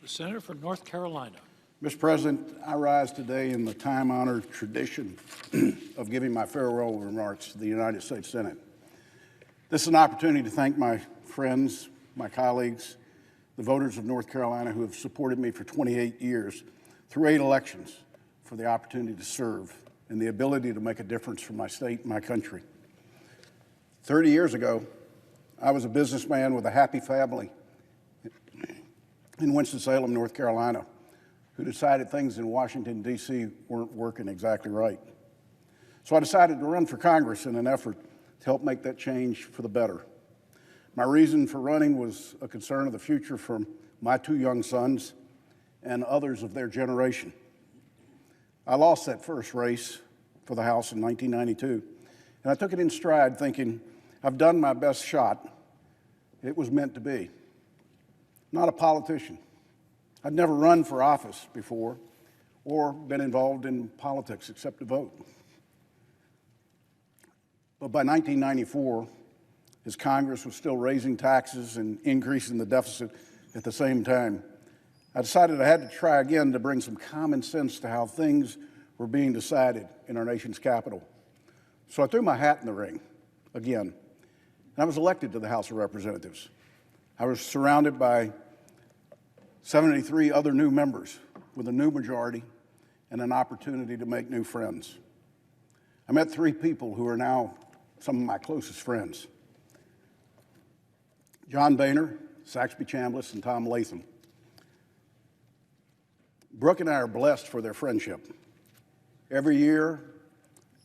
The senator from North Carolina. Mr. President, I rise today in the time-honored tradition of giving my farewell remarks to the United States Senate. This is an opportunity to thank my friends, my colleagues, the voters of North Carolina who have supported me for 28 years through 8 elections for the opportunity to serve and the ability to make a difference for my state and my country. 30 years ago, I was a businessman with a happy family in Winston-Salem, North Carolina, who decided things in Washington, D.C. weren't working exactly right. So I decided to run for Congress in an effort to help make that change for the better. My reason for running was a concern of the future for my 2 young sons and others of their generation. I lost that first race for the House in 1992, and I took it in stride thinking, I've done my best shot. It was meant to be. Not a politician. I'd never run for office before or been involved in politics except to vote. But by 1994, as Congress was still raising taxes and increasing the deficit at the same time, I decided I had to try again to bring some common sense to how things were being decided in our nation's capital. So I threw my hat in the ring again, and I was elected to the House of Representatives. I was surrounded by 73 other new members with a new majority and an opportunity to make new friends. I met 3 people who are now some of my closest friends: John Boehner, Saxby Chambliss, and Tom Latham. Brooke and I are blessed for their friendship. Every year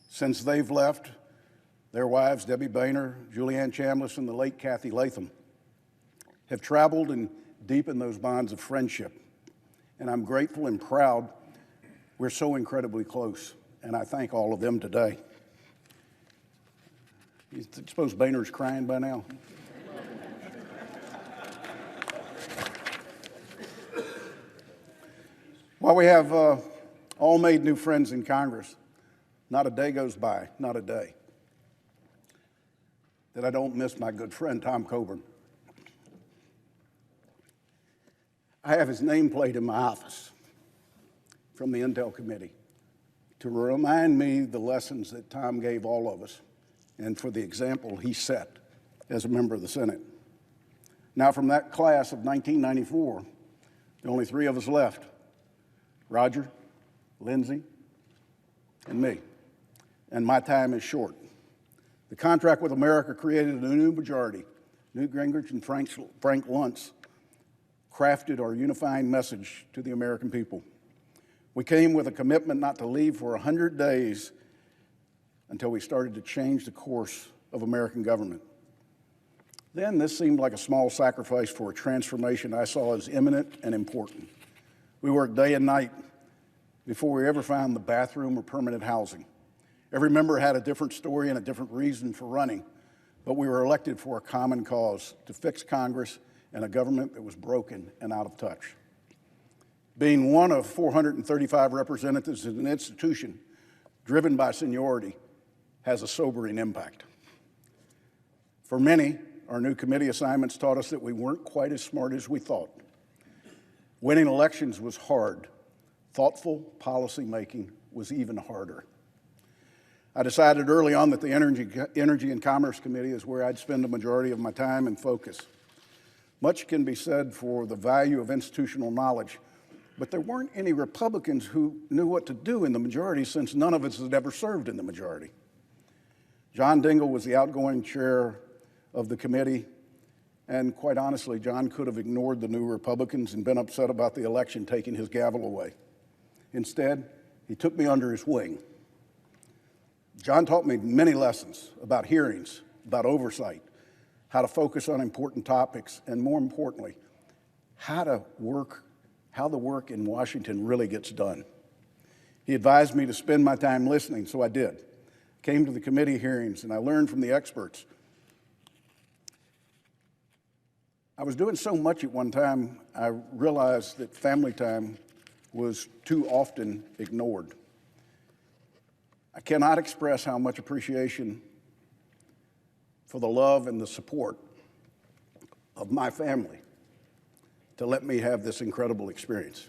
since they've left, their wives, Debbie Boehner, Julianne Chambliss, and the late Kathy Latham, have traveled and deepened those bonds of friendship. And I'm grateful and proud we're so incredibly close, and I thank all of them today. You suppose Boehner's crying by now? While we have all made new friends in Congress, not a day goes by, not a day, that I don't miss my good friend Tom Coburn. I have his nameplate in my office from the Intel Committee to remind me the lessons that Tom gave all of us and for the example he set as a member of the Senate. Now, from that class of 1994, the only 3 of us left: Roger, Lindsay, and me. And my time is short. The contract with America created a new majority. Newt Gingrich and Frank Luntz crafted our unifying message to the American people. We came with a commitment not to leave for 100 days until we started to change the course of American government. Then this seemed like a small sacrifice for a transformation I saw as imminent and important. We worked day and night before we ever found the bathroom or permanent housing. Every member had a different story and a different reason for running, but we were elected for a common cause: to fix Congress and a government that was broken and out of touch. Being one of 435 representatives in an institution driven by seniority has a sobering impact. For many, our new committee assignments taught us that we weren't quite as smart as we thought. Winning elections was hard. Thoughtful policy making was even harder. I decided early on that the Energy and Commerce Committee is where I'd spend the majority of my time and focus. Much can be said for the value of institutional knowledge, but there weren't any Republicans who knew what to do in the majority, since none of us had ever served in the majority. John Dingell was the outgoing chair of the committee, and quite honestly, John could have ignored the new Republicans and been upset about the election taking his gavel away. Instead, he took me under his wing. John taught me many lessons about hearings, about oversight, how to focus on important topics, and more importantly, how the work in Washington really gets done. He advised me to spend my time listening, so I did. Came to the committee hearings, and I learned from the experts. I was doing so much at one time, I realized that family time was too often ignored. I cannot express how much appreciation for the love and the support of my family to let me have this incredible experience.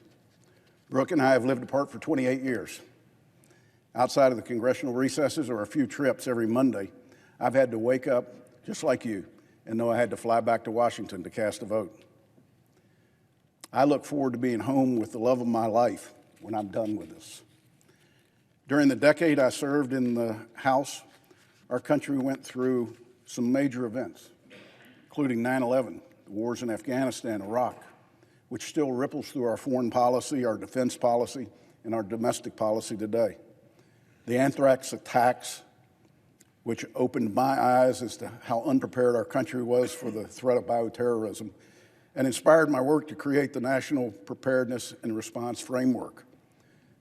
Brooke and I have lived apart for 28 years. Outside of the congressional recesses or a few trips every Monday, I've had to wake up just like you and know I had to fly back to Washington to cast a vote. I look forward to being home with the love of my life when I'm done with this. During the decade I served in the House, our country went through some major events, including 9/11, the wars in Afghanistan, Iraq, which still ripples through our foreign policy, our defense policy, and our domestic policy today. The anthrax attacks, which opened my eyes as to how unprepared our country was for the threat of bioterrorism, and inspired my work to create the National Preparedness and Response Framework.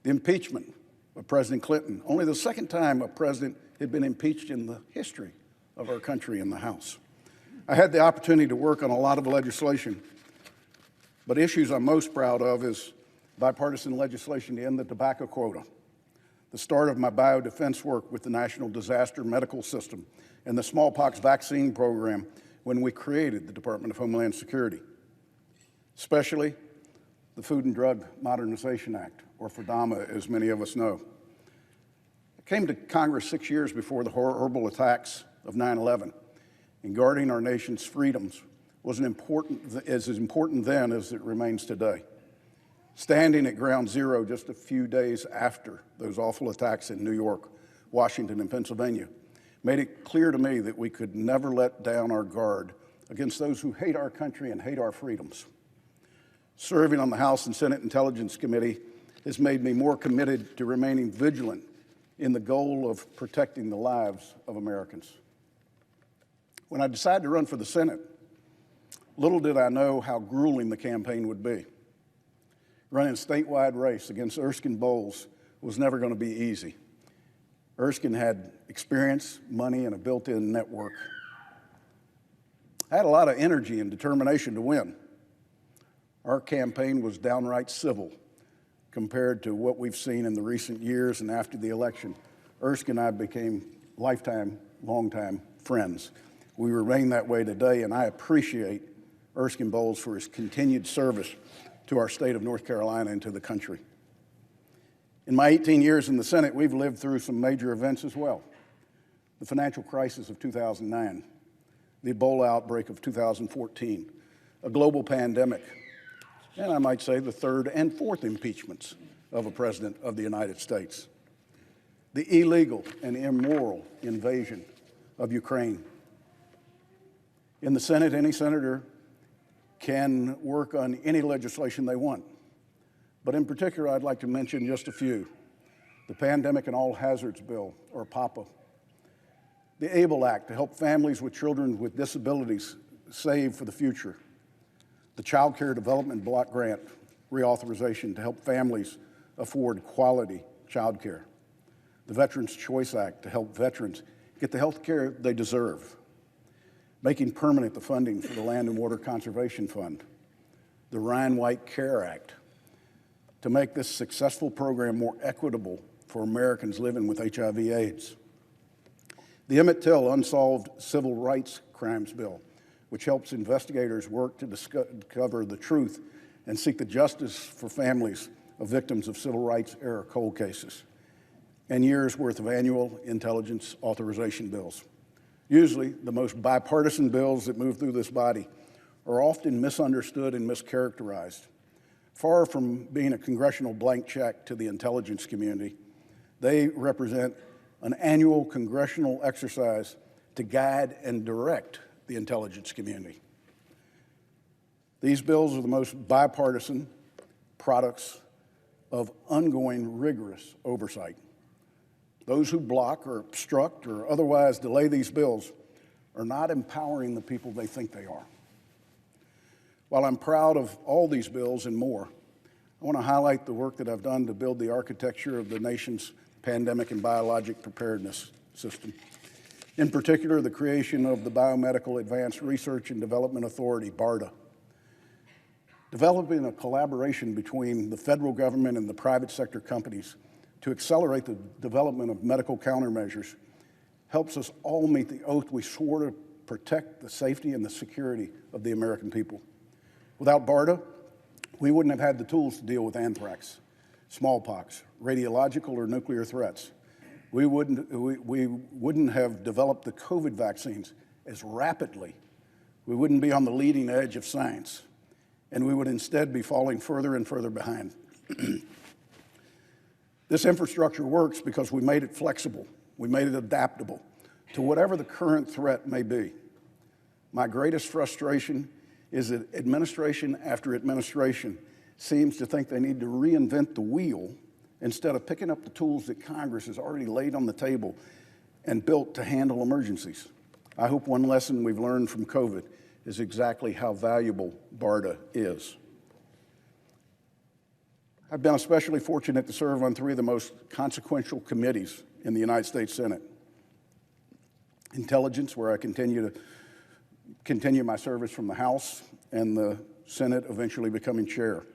The impeachment of President Clinton, only the second time a president had been impeached in the history of our country in the House. I had the opportunity to work on a lot of legislation, but issues I'm most proud of is bipartisan legislation to end the tobacco quota, the start of my biodefense work with the National Disaster Medical System, and the smallpox vaccine program when we created the Department of Homeland Security, especially the Food and Drug Modernization Act, or FDAMA, as many of us know. I came to Congress 6 years before the horrible attacks of 9/11, and guarding our nation's freedoms was as important then as it remains today. Standing at ground zero just a few days after those awful attacks in New York, Washington, and Pennsylvania made it clear to me that we could never let down our guard against those who hate our country and hate our freedoms. Serving on the House and Senate Intelligence Committee has made me more committed to remaining vigilant in the goal of protecting the lives of Americans. When I decided to run for the Senate, little did I know how grueling the campaign would be. Running a statewide race against Erskine Bowles was never going to be easy. Erskine had experience, money, and a built-in network. I had a lot of energy and determination to win. Our campaign was downright civil compared to what we've seen in the recent years, and after the election, Erskine and I became longtime friends. We remain that way today, and I appreciate Erskine Bowles for his continued service to our state of North Carolina and to the country. In my 18 years in the Senate, we've lived through some major events as well. The financial crisis of 2009, the Ebola outbreak of 2014, a global pandemic, and I might say the third and fourth impeachments of a president of the United States, the illegal and immoral invasion of Ukraine. In the Senate, any senator can work on any legislation they want. But in particular, I'd like to mention just a few. The Pandemic and All Hazards Bill, or PAPA. The ABLE Act to help families with children with disabilities save for the future. The Child Care Development Block Grant reauthorization to help families afford quality child care. The Veterans Choice Act to help veterans get the health care they deserve. Making permanent the funding for the Land and Water Conservation Fund. The Ryan White Care Act to make this successful program more equitable for Americans living with HIV/AIDS. The Emmett Till Unsolved Civil Rights Crimes Bill, which helps investigators work to discover the truth and seek the justice for families of victims of civil rights era cold cases, and years worth of annual intelligence authorization bills. Usually, the most bipartisan bills that move through this body are often misunderstood and mischaracterized. Far from being a congressional blank check to the intelligence community, they represent an annual congressional exercise to guide and direct the intelligence community. These bills are the most bipartisan products of ongoing rigorous oversight. Those who block or obstruct or otherwise delay these bills are not empowering the people they think they are. While I'm proud of all these bills and more, I want to highlight the work that I've done to build the architecture of the nation's pandemic and biologic preparedness system. In particular, the creation of the Biomedical Advanced Research and Development Authority, BARDA. Developing a collaboration between the federal government and the private sector companies to accelerate the development of medical countermeasures helps us all meet the oath we swore to protect the safety and the security of the American people. Without BARDA, we wouldn't have had the tools to deal with anthrax, smallpox, radiological or nuclear threats. We wouldn't have developed the COVID vaccines as rapidly. We wouldn't be on the leading edge of science, and we would instead be falling further and further behind. This infrastructure works because we made it flexible. We made it adaptable to whatever the current threat may be. My greatest frustration is that administration after administration seems to think they need to reinvent the wheel instead of picking up the tools that Congress has already laid on the table and built to handle emergencies. I hope one lesson we've learned from COVID is exactly how valuable BARDA is. I've been especially fortunate to serve on 3 of the most consequential committees in the United States Senate. Intelligence, where I continue my service from the House and the Senate, eventually becoming chair.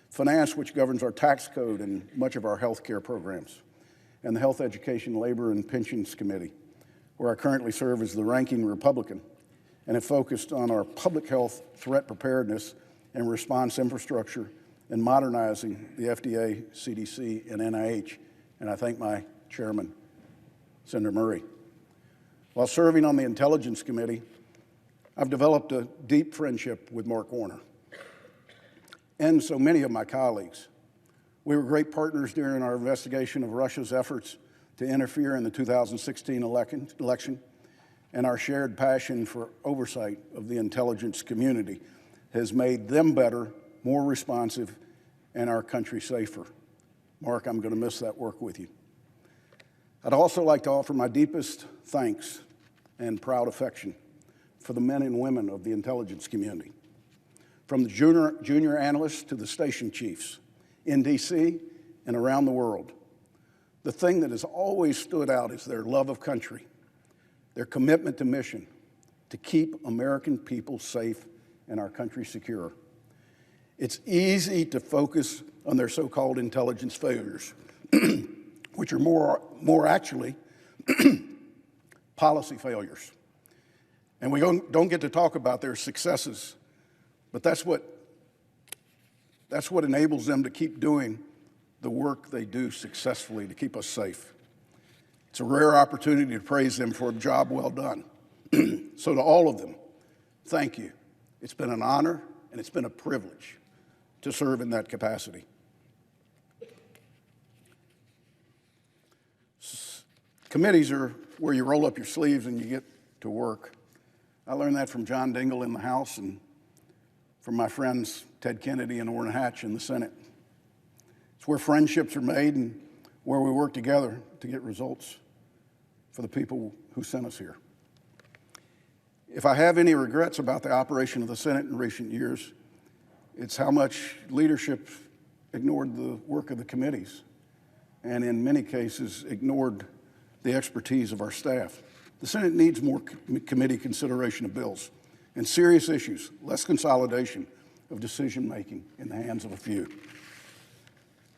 Finance, which governs our tax code and much of our health care programs. And the Health, Education, Labor, and Pensions Committee, where I currently serve as the ranking Republican and have focused on our public health threat preparedness and response infrastructure and modernizing the FDA, CDC, and NIH. And I thank my chairman, Senator Murray. While serving on the Intelligence Committee, I've developed a deep friendship with Mark Warner and so many of my colleagues. We were great partners during our investigation of Russia's efforts to interfere in the 2016 election, and our shared passion for oversight of the intelligence community has made them better, more responsive, and our country safer. Mark, I'm going to miss that work with you. I'd also like to offer my deepest thanks and proud affection for the men and women of the intelligence community, from the junior analysts to the station chiefs in DC and around the world. The thing that has always stood out is their love of country, their commitment to mission, to keep American people safe and our country secure. It's easy to focus on their so-called intelligence failures, which are more actually policy failures. And we don't get to talk about their successes, but that's what enables them to keep doing the work they do successfully to keep us safe. It's a rare opportunity to praise them for a job well done. So to all of them, thank you. It's been an honor and it's been a privilege to serve in that capacity. Committees are where you roll up your sleeves and you get to work. I learned that from John Dingell in the House and from my friends Ted Kennedy and Orrin Hatch in the Senate. It's where friendships are made and where we work together to get results for the people who sent us here. If I have any regrets about the operation of the Senate in recent years, it's how much leadership ignored the work of the committees and in many cases ignored the expertise of our staff. The Senate needs more committee consideration of bills and serious issues, less consolidation of decision-making in the hands of a few.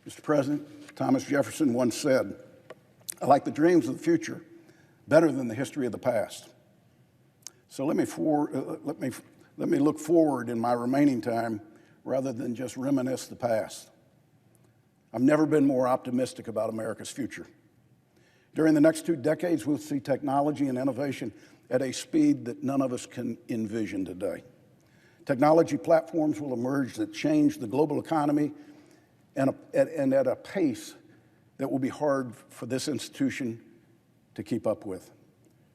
Mr. President, Thomas Jefferson once said, "I like the dreams of the future better than the history of the past." So let me look forward in my remaining time rather than just reminisce the past. I've never been more optimistic about America's future. During the next 2 decades, we'll see technology and innovation at a speed that none of us can envision today. Technology platforms will emerge that change the global economy and at a pace that will be hard for this institution to keep up with.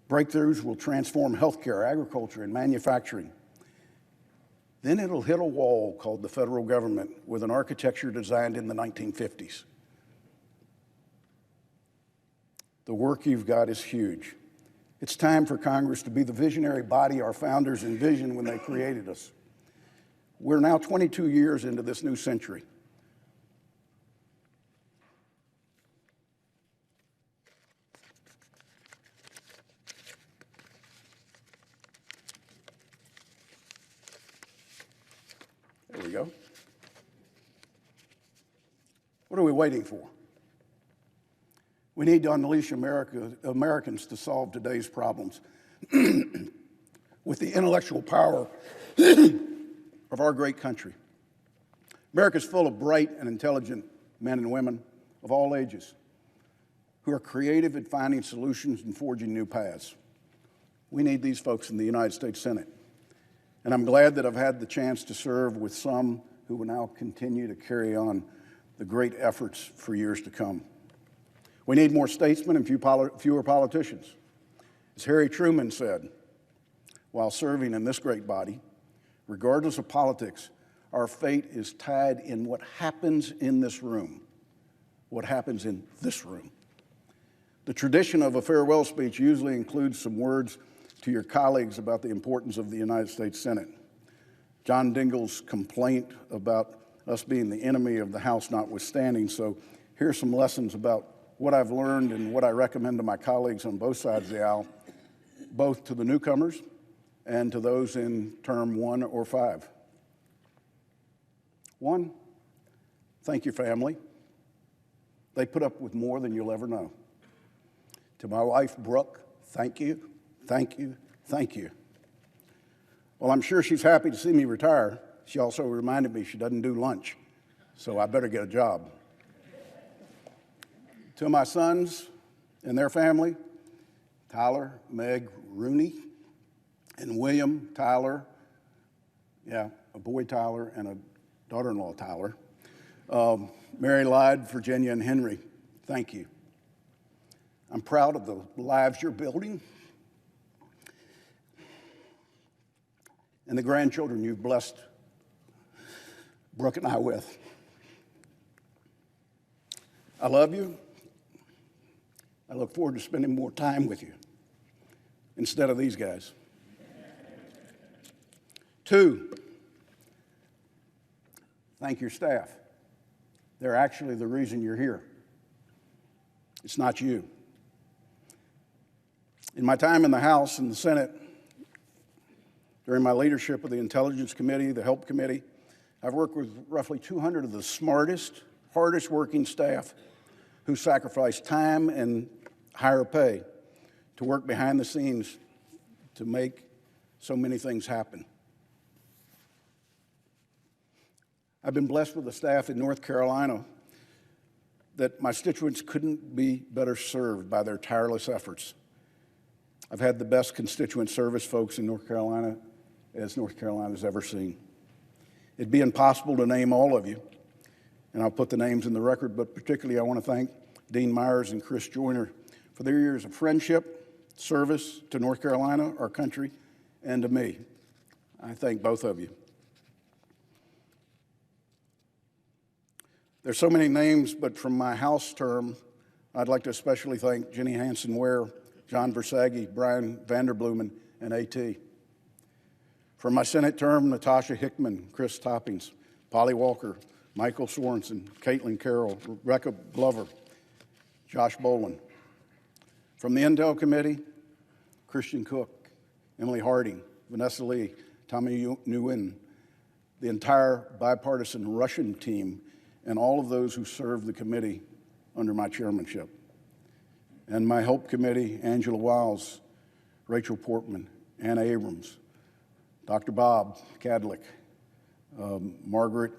Breakthroughs will transform healthcare, agriculture, and manufacturing. Then it'll hit a wall called the federal government with an architecture designed in the 1950s. The work you've got is huge. It's time for Congress to be the visionary body our founders envisioned when they created us. We're now 22 years into this new century. There we go. What are we waiting for? We need to unleash Americans to solve today's problems with the intellectual power of our great country. America's full of bright and intelligent men and women of all ages who are creative at finding solutions and forging new paths. We need these folks in the United States Senate. And I'm glad that I've had the chance to serve with some who will now continue to carry on the great efforts for years to come. We need more statesmen and fewer politicians. As Harry Truman said, while serving in this great body, regardless of politics, our fate is tied in what happens in this room, what happens in this room. The tradition of a farewell speech usually includes some words to your colleagues about the importance of the United States Senate. John Dingell's complaint about us being the enemy of the House notwithstanding, so here's some lessons about what I've learned and what I recommend to my colleagues on both sides of the aisle, both to the newcomers and to those in term 1 or 5. 1, thank your family. They put up with more than you'll ever know. To my wife, Brooke, thank you, thank you, thank you. Well, I'm sure she's happy to see me retire. She also reminded me she doesn't do lunch, so I better get a job. To my sons and their family, Tyler, Meg, Rooney, and William, Tyler, a boy Tyler and a daughter-in-law Tyler, Mary Lyde, Virginia, and Henry, thank you. I'm proud of the lives you're building and the grandchildren you've blessed Brooke and I with. I love you. I look forward to spending more time with you instead of these guys. 2, thank your staff. They're actually the reason you're here. It's not you. In my time in the House and the Senate, during my leadership of the Intelligence Committee, the Help Committee, I've worked with roughly 200 of the smartest, hardest working staff who sacrifice time and higher pay to work behind the scenes to make so many things happen. I've been blessed with a staff in North Carolina that my constituents couldn't be better served by their tireless efforts. I've had the best constituent service folks in North Carolina as North Carolina's ever seen. It'd be impossible to name all of you, and I'll put the names in the record, but particularly I want to thank Dean Myers and Chris Joyner for their years of friendship, service to North Carolina, our country, and to me. I thank both of you. There's so many names, but from my House term, I'd like to especially thank Jenny Hansen-Ware, John Versaggi, Brian Vanderblumen, and A.T. From my Senate term, Natasha Hickman, Chris Toppings, Polly Walker, Michael Sorensen, Caitlin Carroll, Rebecca Glover, Josh Boland. From the Intel Committee, Christian Cook, Emily Harding, Vanessa Lee, Tommy Nguyen, the entire bipartisan Russian team, and all of those who served the committee under my chairmanship. And my Help Committee, Angela Wiles, Rachel Portman, Anna Abrams, Dr. Bob Cadlick, Margaret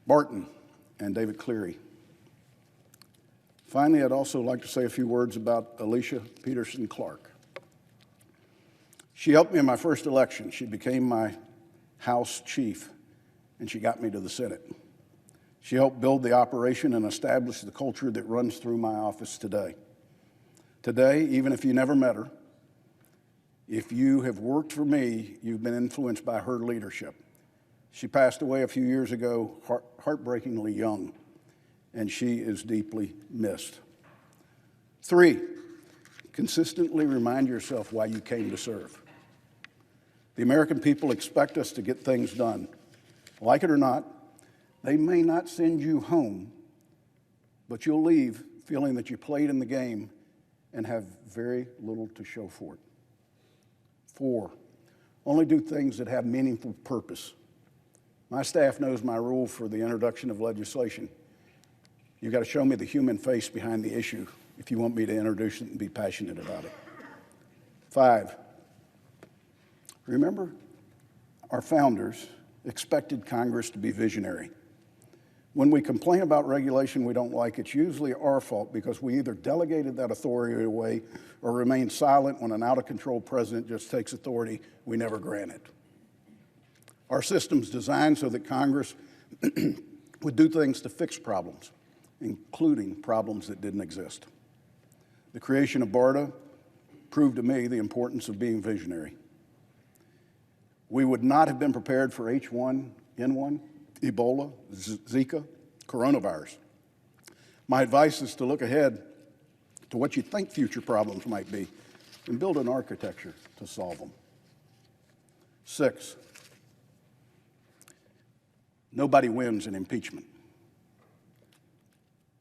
Barton, and David Cleary. Finally, I'd also like to say a few words about Alicia Peterson Clark. She helped me in my first election. She became my House chief, and she got me to the Senate. She helped build the operation and establish the culture that runs through my office today. Today, even if you never met her, if you have worked for me, you've been influenced by her leadership. She passed away a few years ago, heartbreakingly young, and she is deeply missed. 3, consistently remind yourself why you came to serve. The American people expect us to get things done. Like it or not, they may not send you home, but you'll leave feeling that you played in the game and have very little to show for it. 4, only do things that have meaningful purpose. My staff knows my rule for the introduction of legislation. You've got to show me the human face behind the issue if you want me to introduce it and be passionate about it. 5, remember, our founders expected Congress to be visionary. When we complain about regulation we don't like, it's usually our fault because we either delegated that authority away or remain silent when an out-of-control president just takes authority we never granted. Our system's designed so that Congress would do things to fix problems, including problems that didn't exist. The creation of BARDA proved to me the importance of being visionary. We would not have been prepared for H1N1, Ebola, Zika, coronavirus. My advice is to look ahead to what you think future problems might be and build an architecture to solve them. 6, nobody wins in impeachment.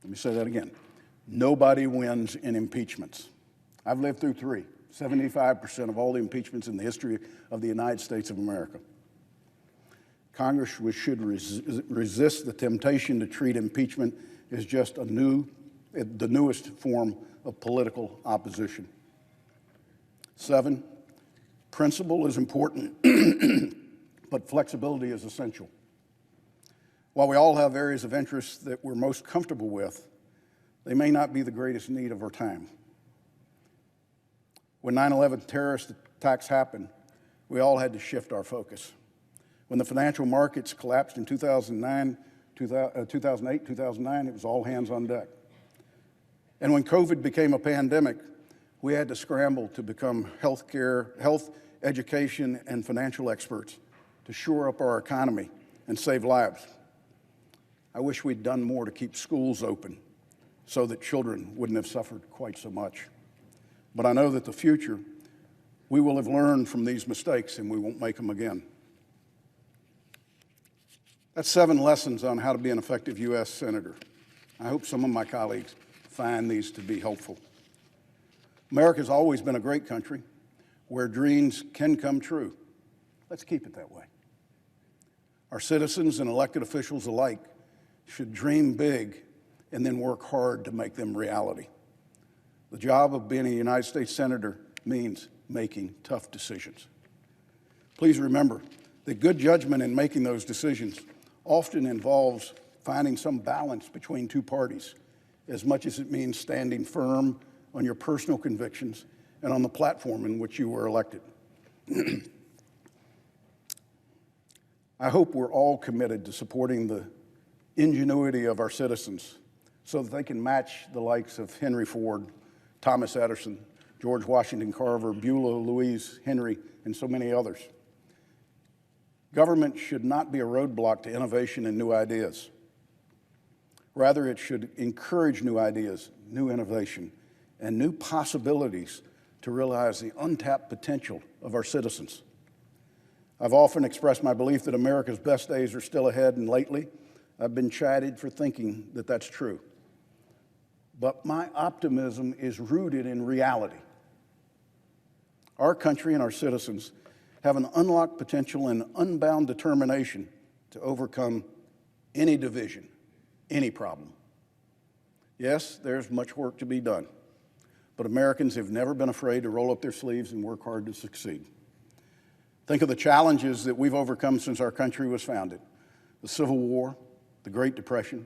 Let me say that again. Nobody wins in impeachments. I've lived through 3, 75% of all the impeachments in the history of the United States of America. Congress should resist the temptation to treat impeachment as just the newest form of political opposition. 7, principle is important, but flexibility is essential. While we all have areas of interest that we're most comfortable with, they may not be the greatest need of our time. When 9/11 terrorist attacks happened, we all had to shift our focus. When the financial markets collapsed in 2008, 2009, it was all hands on deck. And when COVID became a pandemic, we had to scramble to become health, education, and financial experts to shore up our economy and save lives. I wish we'd done more to keep schools open so that children wouldn't have suffered quite so much. But I know that the future, we will have learned from these mistakes and we won't make them again. That's 7 lessons on how to be an effective U.S. Senator. I hope some of my colleagues find these to be helpful. America's always been a great country where dreams can come true. Let's keep it that way. Our citizens and elected officials alike should dream big and then work hard to make them reality. The job of being a United States Senator means making tough decisions. Please remember that good judgment in making those decisions often involves finding some balance between 2 parties, as much as it means standing firm on your personal convictions and on the platform in which you were elected. I hope we're all committed to supporting the ingenuity of our citizens so that they can match the likes of Henry Ford, Thomas Edison, George Washington Carver, Beulah Louise Henry, and so many others. Government should not be a roadblock to innovation and new ideas. Rather, it should encourage new ideas, new innovation, and new possibilities to realize the untapped potential of our citizens. I've often expressed my belief that America's best days are still ahead, and lately, I've been chided for thinking that that's true. But my optimism is rooted in reality. Our country and our citizens have an unlocked potential and unbound determination to overcome any division, any problem. Yes, there's much work to be done, but Americans have never been afraid to roll up their sleeves and work hard to succeed. Think of the challenges that we've overcome since our country was founded: the Civil War, the Great Depression,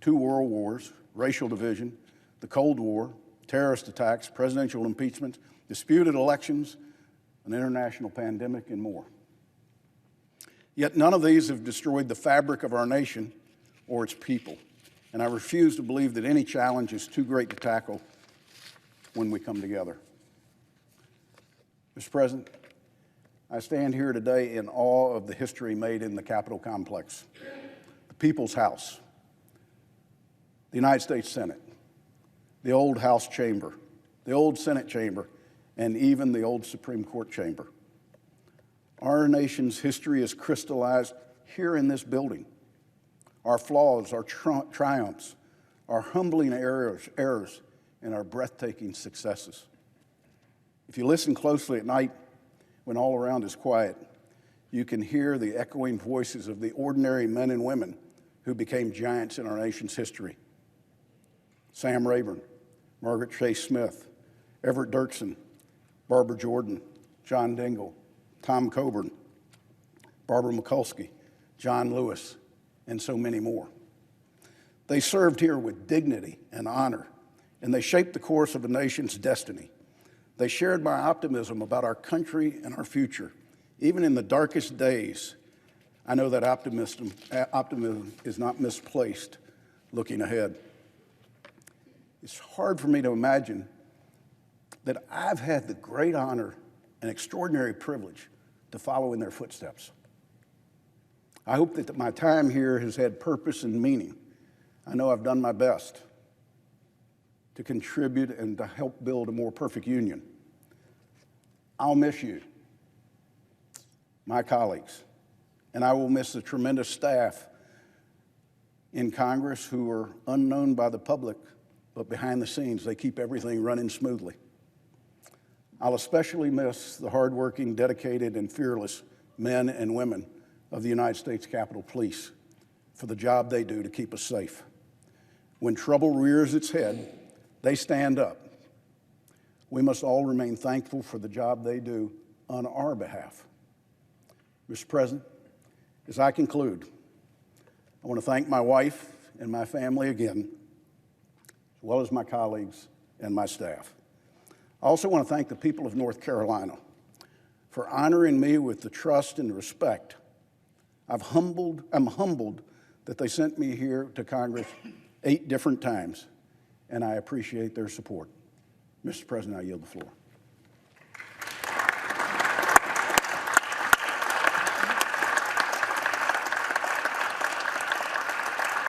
2 world wars, racial division, the Cold War, terrorist attacks, presidential impeachment, disputed elections, an international pandemic, and more. Yet none of these have destroyed the fabric of our nation or its people, and I refuse to believe that any challenge is too great to tackle when we come together. Mr. President, I stand here today in awe of the history made in the Capitol complex, the People's House, the United States Senate, the old House chamber, the old Senate chamber, and even the old Supreme Court chamber. Our nation's history is crystallized here in this building. Our flaws, our triumphs, our humbling errors, and our breathtaking successes. If you listen closely at night when all around is quiet, you can hear the echoing voices of the ordinary men and women who became giants in our nation's history. Sam Rayburn, Margaret Chase Smith, Everett Dirksen, Barbara Jordan, John Dingell, Tom Coburn, Barbara Mikulski, John Lewis, and so many more. They served here with dignity and honor, and they shaped the course of a nation's destiny. They shared my optimism about our country and our future. Even in the darkest days, I know that optimism is not misplaced looking ahead. It's hard for me to imagine that I've had the great honor and extraordinary privilege to follow in their footsteps. I hope that my time here has had purpose and meaning. I know I've done my best to contribute and to help build a more perfect union. I'll miss you, my colleagues, and I will miss the tremendous staff in Congress who are unknown by the public, but behind the scenes, they keep everything running smoothly. I'll especially miss the hardworking, dedicated, and fearless men and women of the United States Capitol Police for the job they do to keep us safe. When trouble rears its head, they stand up. We must all remain thankful for the job they do on our behalf. Mr. President, as I conclude, I want to thank my wife and my family again, as well as my colleagues and my staff. I also want to thank the people of North Carolina for honoring me with the trust and respect. I'm humbled that they sent me here to Congress 8 different times, and I appreciate their support. Mr. President, I yield the floor.